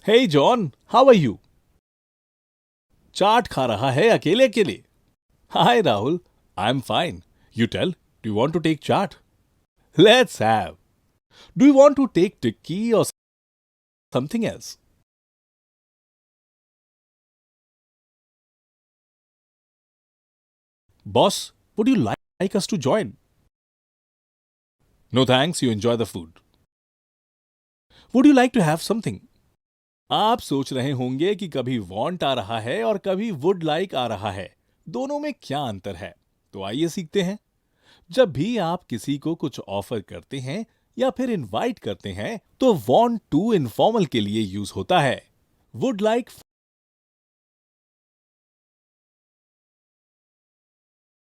Hey John, how are you? Chaat खा रहा है अकेले अकेले? Hi Rahul, I am fine. You tell, do you want to take chaat? Let's have. Do you want to take tikki और something else? Boss, would you like us to join? No thanks, you enjoy the food. Would you like to have something? आप सोच रहे होंगे कि कभी want आ रहा है और कभी वुड लाइक आ रहा है. दोनों में क्या अंतर है? तो आइए सीखते हैं. जब भी आप किसी को कुछ ऑफर करते हैं या फिर इनवाइट करते हैं तो वांट टू इनफॉर्मल के लिए यूज होता है. वुड लाइक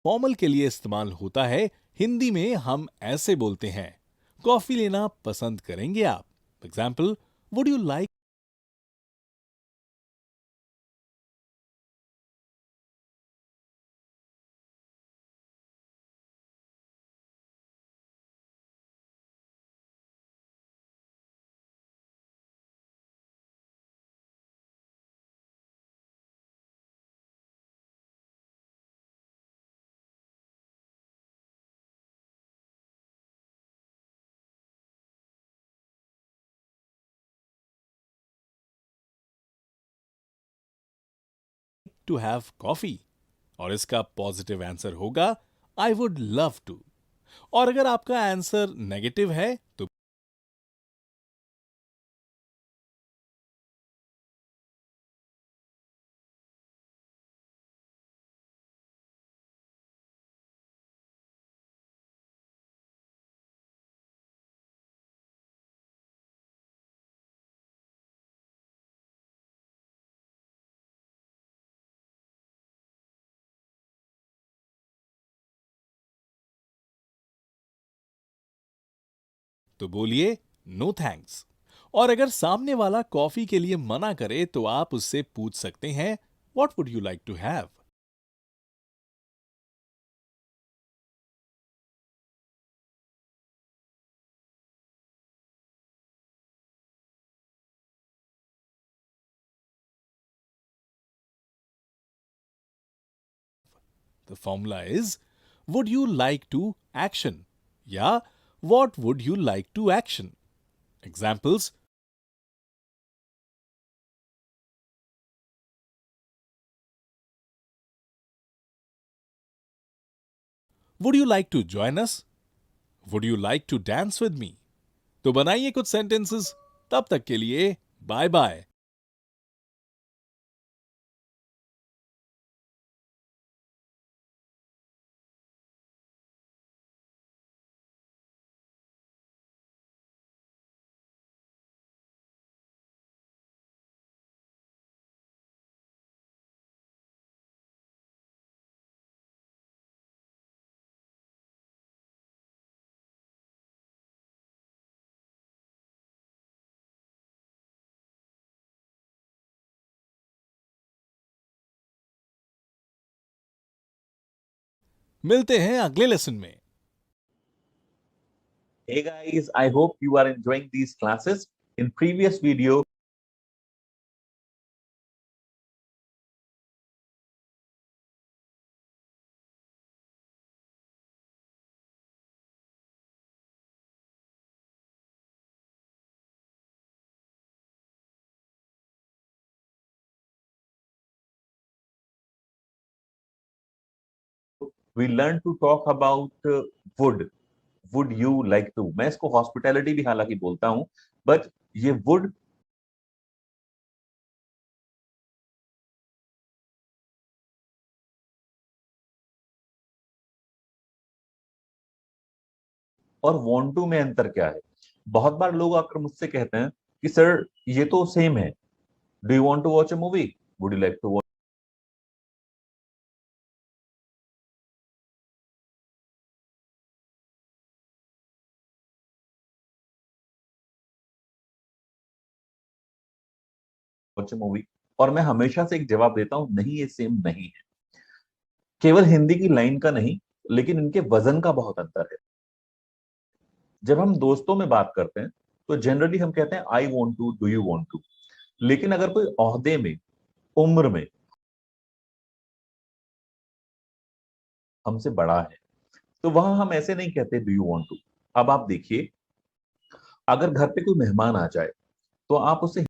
फॉर्मल के लिए इस्तेमाल होता है. हिंदी में हम ऐसे बोलते हैं, कॉफी लेना पसंद करेंगे आप? Example, would you like. To have coffee? और इसका पॉजिटिव आंसर होगा आई वुड लव टू. और अगर आपका आंसर नेगेटिव है तो बोलिए नो थैंक्स. और अगर सामने वाला कॉफी के लिए मना करे तो आप उससे पूछ सकते हैं, what would you like to have? The formula is would you like to action या what would you like to action. Examples, would you like to join us? Would you like to dance with me? तो बनाइए कुछ sentences. तब तक के लिए bye bye. मिलते हैं अगले लेसन में. Hey guys, I hope you are enjoying these classes. In previous video, we learned to talk about would you like to. मैं इसको hospitality भी हालांकि बोलता हूं, but ये would और want to में अंतर क्या है? बहुत बार लोग आकर मुझसे कहते हैं कि सर ये तो सेम है. Do you want to watch a movie? Would you like to watch a movie? और मैं हमेशा से एक जवाब देता हूं, नहीं ये सेम नहीं है. केवल हिंदी की लाइन का नहीं, लेकिन इनके वजन का बहुत अंतर है. जब हम दोस्तों में बात करते हैं तो जनरली हम कहते हैं I want to, do you want to. लेकिन अगर कोई ओहदे में, उम्र में हमसे बड़ा है, तो वहां हम ऐसे नहीं कहते डू यू वांट टू। अब आप देखिए, अगर घर पे कोई मेहमान आ जाए तो आप उसे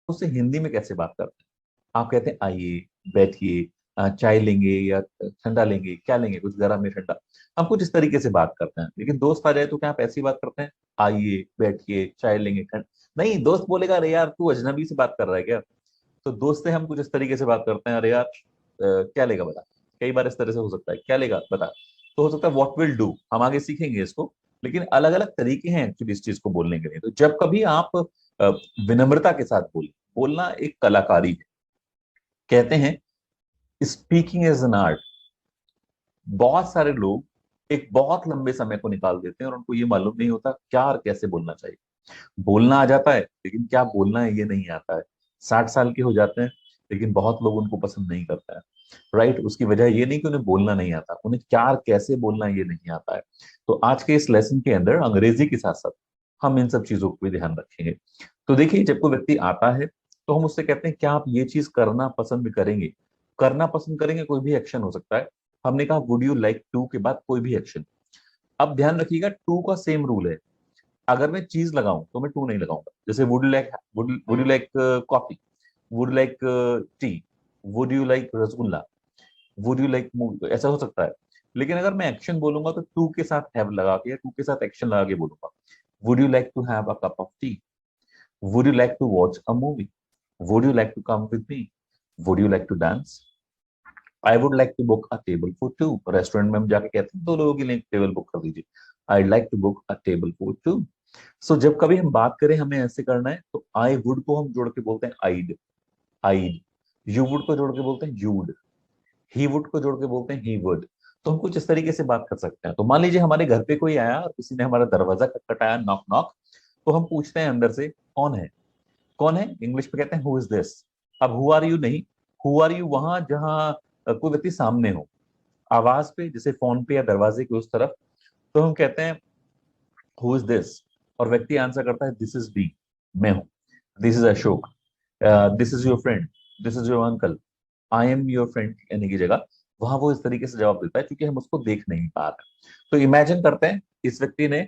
उससे हिंदी में कैसे बात करते हैं? आप कहते हैं आइए, बैठिए, चाय लेंगे या ठंडा लेंगे, क्या लेंगे, कुछ गर्म या ठंडा। हम कुछ इस तरीके से बात करते हैं। लेकिन दोस्त आ जाए तो क्या आप ऐसी बात करते हैं, आइए, बैठिए, चाय लेंगे, नहीं, दोस्त बोलेगा अरे यार तू अजनबी से बात कर रहा है क्या। तो दोस्त से हम कुछ इस तरीके से बात करते हैं, अरे यार क्या लेगा बता। कई बार इस तरह से हो सकता है, क्या लेगा बता। तो हो सकता है व्हाट विल डू, हम आगे सीखेंगे इसको। लेकिन अलग अलग तरीके हैं एक्चुअली इस चीज को बोलने के लिए। तो जब कभी आप विनम्रता के साथ बोले, बोलना एक कलाकारी है। कहते हैं स्पीकिंग इज एन आर्ट। बहुत सारे लोग एक बहुत लंबे समय को निकाल देते हैं और उनको ये मालूम नहीं होता क्या और कैसे बोलना चाहिए। बोलना आ जाता है लेकिन क्या बोलना है ये नहीं आता है। 60 साल के हो जाते हैं लेकिन बहुत लोग उनको पसंद नहीं करता है। राइट, उसकी वजह ये नहीं कि उन्हें बोलना नहीं आता, उन्हें क्या और कैसे बोलना ये नहीं आता है। तो आज के इस लेसन के अंदर अंग्रेजी के साथ साथ हम इन सब चीजों को भी ध्यान रखेंगे। तो देखिए, जब कोई व्यक्ति आता है तो हम उससे कहते हैं क्या आप ये चीज करना पसंद करेंगे। करना पसंद करेंगे कोई भी एक्शन हो सकता है। हमने कहा वुड यू लाइक टू के बाद कोई भी एक्शन। अब ध्यान रखिएगा, टू का सेम रूल है। अगर मैं चीज लगाऊं तो मैं टू नहीं लगाऊंगा। जैसे would you like coffee, would like T, would you like rasgulla, would you like, ऐसा हो सकता है। लेकिन अगर मैं एक्शन बोलूंगा तो टू के साथ हैव लगा के या टू के साथ एक्शन लगा के बोलूंगा। Would you like to have a cup of tea, would you like to watch a movie, would you like to come with me, would you like to dance, I would like to book a table for two. Restaurant में हम जाके कहते हैं दो लोगों के लिए table book कर दीजिए, I like to book a table for two. So जब कभी हम बात करें हमें ऐसे करना है तो आई वुड को हम जोड़ के बोलते हैं आईड, आईड। यू वुड को जोड़ के बोलते हैं यूड, ही वुड को जोड़ के बोलते हैं ही वुड। तो हम कुछ इस तरीके से बात कर सकते हैं। तो मान लीजिए हमारे घर पे कोई आया और किसी ने हमारा दरवाजा खटखटाया, नॉक नॉक। तो हम पूछते हैं अंदर से कौन है। कौन है इंग्लिश में कहते हैं हु इज दिस। अब हु आर यू नहीं, हु आर यू वहां जहां कोई व्यक्ति सामने हो, आवाज पे, जैसे फोन पे या दरवाजे के उस तरफ। तो हम कहते हैं हु इज दिस, और व्यक्ति आंसर करता है दिस इज बी, मैं हूं, this is Ashok, this is your friend, this is your uncle, I am your friend कहने की जगह वहां वो इस तरीके से जवाब देता है क्योंकि हम उसको देख नहीं पा रहे। तो इमेजिन करते हैं इस व्यक्ति ने,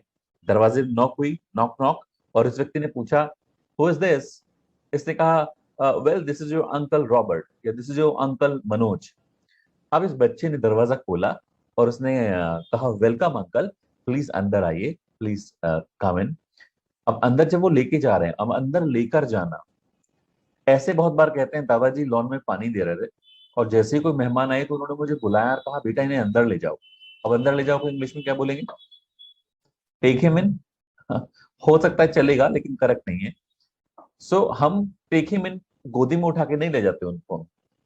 दरवाजे नॉक हुई, नॉक नॉक, और इस व्यक्ति ने पूछा हु इज दिस। इसने कहा well this is your uncle Robert या this is your uncle Manoj. अब इस बच्चे ने दरवाजा खोला और उसने कहा वेलकम अंकल, प्लीज अंदर आइए, प्लीज कम इन। अब अंदर जब वो लेके जा रहे हैं, अब अंदर लेकर जाना, ऐसे बहुत बार कहते हैं दादाजी लॉन में पानी दे रहे थे और जैसे ही कोई मेहमान आए तो उन्होंने मुझे बुलाया और कहा बेटा इन्हें अंदर ले जाओ। अब अंदर ले जाओ को इंग्लिश में क्या बोलेंगे, टेक हिम इन। हो सकता है चलेगा लेकिन करेक्ट नहीं है। सो हम टेक हिम इन गोदी में उठा के नहीं ले जाते उनको।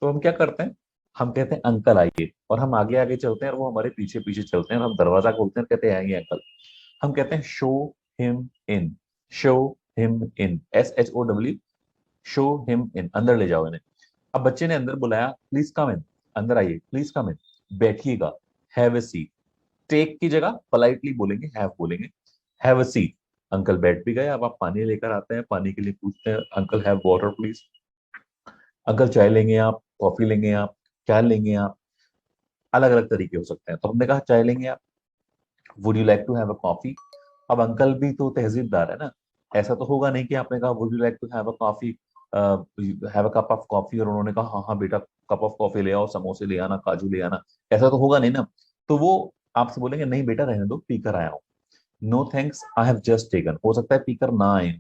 तो हम क्या करते हैं, हम कहते हैं अंकल आइए, और हम आगे आगे चलते हैं और वो हमारे पीछे पीछे चलते हैं और हम दरवाजा खोलते हैं और कहते हैं आइए अंकल। हम कहते हैं show him in, show him in, SHOW, show him in, अंदर ले जाओ इन्हें। अब बच्चे ने अंदर बुलाया, प्लीज कम इन, अंदर आइए, प्लीज कम इन, बैठिएगा, हैव ए सीट। टेक की जगह पोलाइटली बोलेंगे हैव बोलेंगे, हैव अ सीट। अंकल बैठ भी गए। अब आप पानी लेकर आते हैं, पानी के लिए पूछते हैं uncle have water please. Uncle चाय लेंगे आप, कॉफी लेंगे आप, क्या लेंगे आप। अलग अलग तरीके हो सकते हैं। तो हमने कहा चाय लेंगे आप, would you like to have a coffee. अब अंकल भी तो तहजीबदार है ना, ऐसा तो होगा नहीं कि आपने कहा would you like to have a coffee, have a cup of coffee, और उन्होंने कहा हाँ हाँ बेटा कप ऑफ कॉफी ले आओ, समोसे ले आना, काजू ले आना, ऐसा तो होगा नहीं ना। तो वो आपसे बोलेंगे नहीं बेटा रहने दो, पीकर आया हूँ। No thanks I have just taken, हो सकता है पीकर ना आए,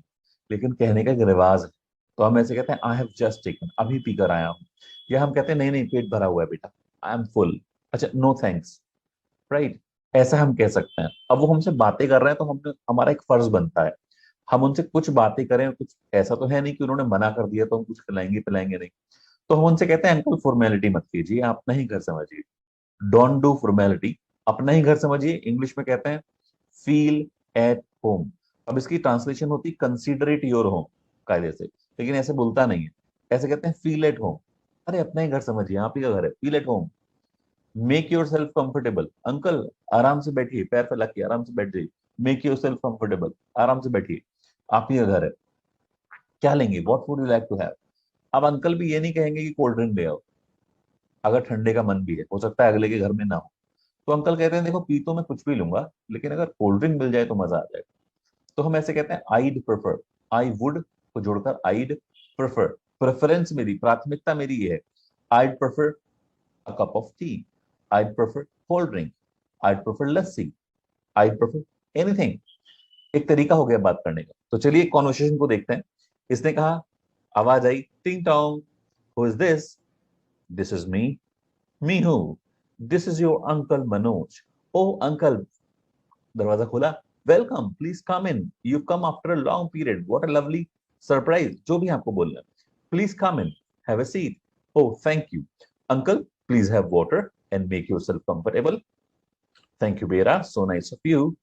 लेकिन कहने का एक रिवाज है। तो हम ऐसे कहते हैं आई हैव जस्ट टेकन, अभी पीकर आया हूँ। या हम कहते हैं नहीं नहीं पेट भरा हुआ है बेटा, आई एम फुल, अच्छा नो थैंक्स, राइट। ऐसा हम कह सकते हैं। अब वो हमसे बातें कर रहे हैं तो हम हमारा एक फर्ज बनता है हम उनसे कुछ बातें करें, कुछ ऐसा तो है नहीं कि उन्होंने मना कर दिया तो हम कुछ खिलाएंगे पिलाएंगे नहीं। तो हम उनसे कहते हैं अंकल फॉर्मेलिटी मत कीजिए, अपना ही घर समझिए, डोंट डू फॉर्मेलिटी, अपना ही घर समझिए। इंग्लिश में कहते हैं फील एट होम। अब इसकी ट्रांसलेशन होती कंसीडरेट योर होम कायदे से, लेकिन ऐसे बोलता नहीं है, ऐसे कहते हैं फील एट होम। अरे अपना ही घर समझिए, आप ही का घर है, feel at home. Make your self comfortable, uncle आराम से बैठिए, पैर फैला के आराम से बैठ जाइए, मेक योर सेल्फ कंफर्टेबल, आराम से बैठिए, आप ही का घर है, क्या लेंगे, what would you like to have. अब अंकल भी ये नहीं कहेंगे कि कोल्ड ड्रिंक ले आओ, अगर ठंडे का मन भी है, हो सकता है अगले के घर में ना हो। तो अंकल कहते हैं देखो पी तो मैं कुछ भी लूंगा, लेकिन अगर कोल्ड ड्रिंक मिल जाए तो मजा आ जाएगा। तो हम ऐसे कहते हैं आईड प्रेफर, आई वुड को जोड़कर आईड प्रेफर, प्रेफरेंस मेरी, प्राथमिकता मेरी ये है, I'd prefer a cup of tea, I'd prefer cold drink, I'd prefer lassi, I'd prefer anything. एक तरीका हो गया बात करने का। तो चलिए कॉन्वर्सेशन को देखते हैं। इसने कहा, आवाज आई टिंग टोंग, who is this, this is me, me हूँ, this is your uncle Manoj, oh uncle, दरवाजा खोला, welcome please come in, you come after a long period, what a lovely surprise, जो भी आपको बोलना है, please come in, have a seat, oh thank you, uncle please have water and make yourself comfortable, thank you बेरा, so nice of you,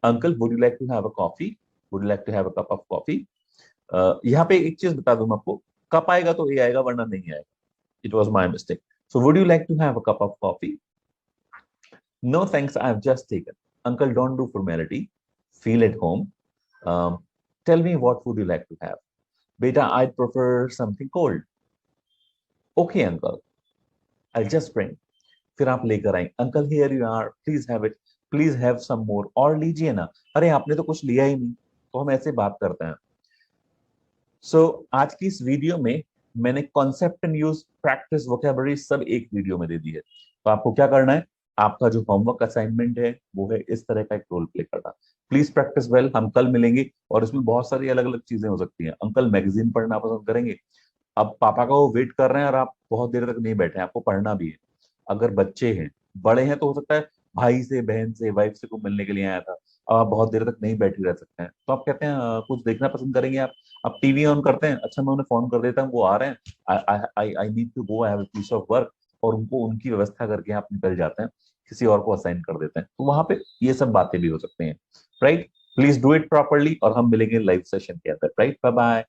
uncle would you like to have a coffee, would you like to have a cup of coffee. यहाँ पे एक चीज बता दूं मैं आपको, cup आएगा तो ए आएगा वरना नहीं आएगा, it was my mistake. So would you like to have a cup of coffee, no thanks, I have just taken, uncle don't do formality, feel at home, tell me what would you like to have, beta I'd prefer something cold, okay uncle I'll just bring, फिर आप लेकर आए, uncle here you are please have it, please have some more, और लीजिए ना, अरे आपने तो कुछ लिया ही नहीं। तो हम ऐसे बात करते हैं। सो आज की इस वीडियो में मैंने concept and use, practice, vocabulary सब एक वीडियो में दे दी है। तो आपको क्या करना है, आपका जो होमवर्क असाइनमेंट है वो है इस तरह का एक रोल प्ले करना। प्लीज प्रैक्टिस वेल, हम कल मिलेंगे और इसमें बहुत सारी अलग अलग चीजें हो सकती हैं। अंकल मैगजीन पढ़ना पसंद करेंगे, अब पापा का वो वेट कर रहे हैं और आप बहुत देर तक नहीं बैठे हैं, आपको पढ़ना भी है। अगर बच्चे हैं, बड़े हैं तो हो सकता है भाई से, बहन से, वाइफ से को मिलने के लिए आया था, अब आप बहुत देर तक नहीं बैठे रह सकते हैं, तो आप कहते हैं कुछ देखना पसंद करेंगे आप टीवी ऑन करते हैं, अच्छा मैं उन्हें फोन कर देता हूँ वो आ रहे हैं, I need to go, I have a piece of work, और उनको उनकी व्यवस्था करके आप निकल जाते हैं, किसी और को असाइन कर देते हैं, तो वहां पे ये सब बातें भी हो सकती हैं, right. Please do it properly और हम मिलेंगे लाइव सेशन के अंदर, राइट, बाय बाय।